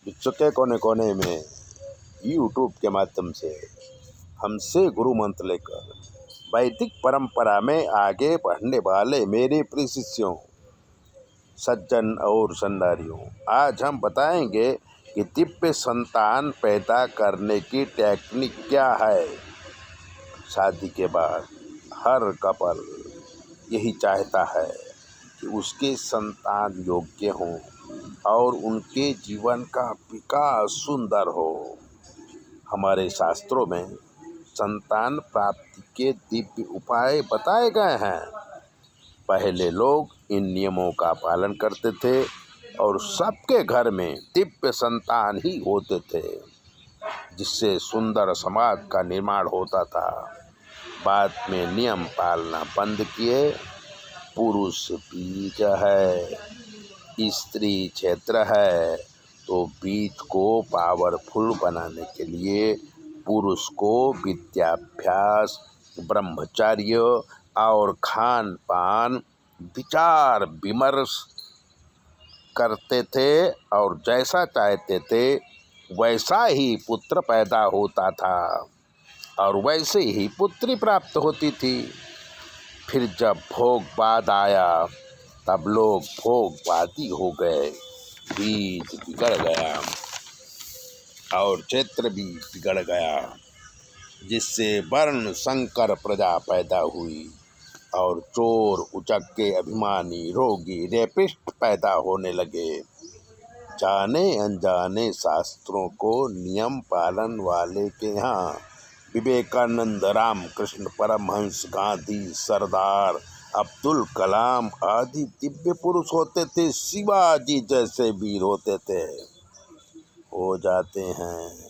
विश्व के कोने कोने में यूट्यूब के माध्यम से हमसे गुरु मंत्र लेकर वैदिक परंपरा में आगे बढ़ने वाले मेरे प्रिय शिष्यों, सज्जन और सन्नारियों, आज हम बताएंगे कि दिव्य संतान पैदा करने की टेक्निक क्या है। शादी के बाद हर कपल यही चाहता है कि उसके संतान योग्य हों और उनके जीवन का विकास सुंदर हो। हमारे शास्त्रों में संतान प्राप्ति के दिव्य उपाय बताए गए हैं। पहले लोग इन नियमों का पालन करते थे और सबके घर में दिव्य संतान ही होते थे, जिससे सुंदर समाज का निर्माण होता था। बाद में नियम पालना बंद किए। पुरुष बीज है, स्त्री क्षेत्र है, तो बीज को पावरफुल बनाने के लिए पुरुष को विद्याभ्यास, ब्रह्मचर्य और खान पान विचार विमर्श करते थे और जैसा चाहते थे वैसा ही पुत्र पैदा होता था और वैसे ही पुत्री प्राप्त होती थी। फिर जब भोगवाद आया तब लोग भोगवादी हो गए, बीज बिगड़ गया और क्षेत्र भी बिगड़ गया, जिससे वर्ण संकर प्रजा पैदा हुई और चोर, उचक्के, अभिमानी, रोगी, रेपिस्ट पैदा होने लगे। जाने अनजाने शास्त्रों को नियम पालन वाले के यहाँ विवेकानंद, रामकृष्ण परमहंस, गांधी, सरदार अब्दुल कलाम आदि दिव्य पुरुष होते थे। शिवाजी जैसे वीर होते थे। हो जाते हैं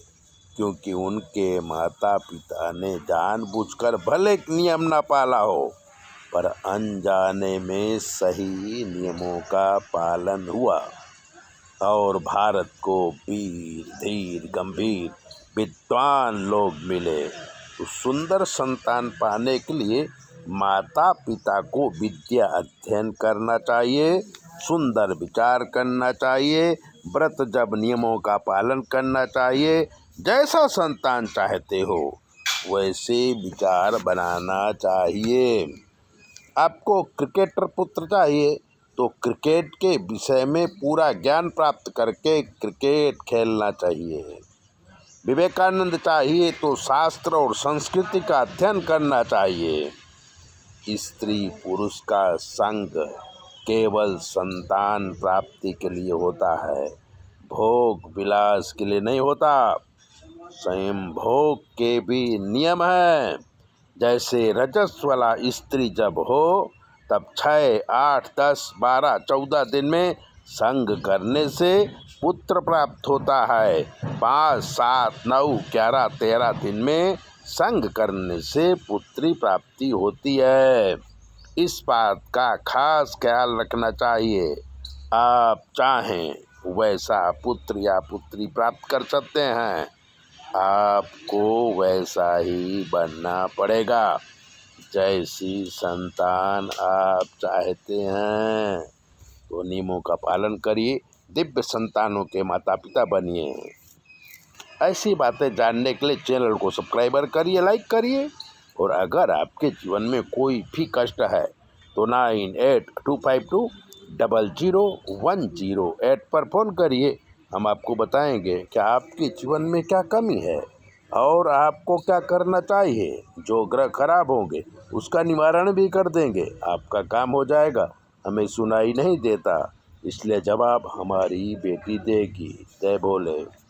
क्योंकि उनके माता पिता ने जानबूझकर भले नियम न पाला हो, पर अनजाने में सही नियमों का पालन हुआ और भारत को वीर, धीर, गंभीर, विद्वान लोग मिले। तो सुंदर संतान पाने के लिए माता पिता को विद्या अध्ययन करना चाहिए, सुंदर विचार करना चाहिए, व्रत जब नियमों का पालन करना चाहिए, जैसा संतान चाहते हो वैसे विचार बनाना चाहिए। आपको क्रिकेटर पुत्र चाहिए तो क्रिकेट के विषय में पूरा ज्ञान प्राप्त करके क्रिकेट खेलना चाहिए। विवेकानंद चाहिए तो शास्त्र और संस्कृति का अध्ययन करना चाहिए। स्त्री पुरुष का संग केवल संतान प्राप्ति के लिए होता है, भोग विलास के लिए नहीं होता। स्वयं भोग के भी नियम हैं। जैसे रजस वाला स्त्री जब हो तब 6, 8, 10, 12, 14 दिन में संग करने से पुत्र प्राप्त होता है। 5, 7, 9, 11, 13 दिन में संग करने से पुत्री प्राप्ति होती है। इस बात का खास ख्याल रखना चाहिए। आप चाहें वैसा पुत्र या पुत्री प्राप्त कर सकते हैं, आपको वैसा ही बनना पड़ेगा जैसी संतान आप चाहते हैं। तो नियमों का पालन करिए, दिव्य संतानों के माता पिता बनिए। ऐसी बातें जानने के लिए चैनल को सब्सक्राइबर करिए, लाइक करिए। और अगर आपके जीवन में कोई भी कष्ट है तो 9825200108 पर फ़ोन करिए। हम आपको बताएंगे कि आपके जीवन में क्या कमी है और आपको क्या करना चाहिए। जो ग्रह खराब होंगे उसका निवारण भी कर देंगे, आपका काम हो जाएगा। हमें सुनाई नहीं देता, इसलिए जवाब हमारी बेटी देगी। जय भोले।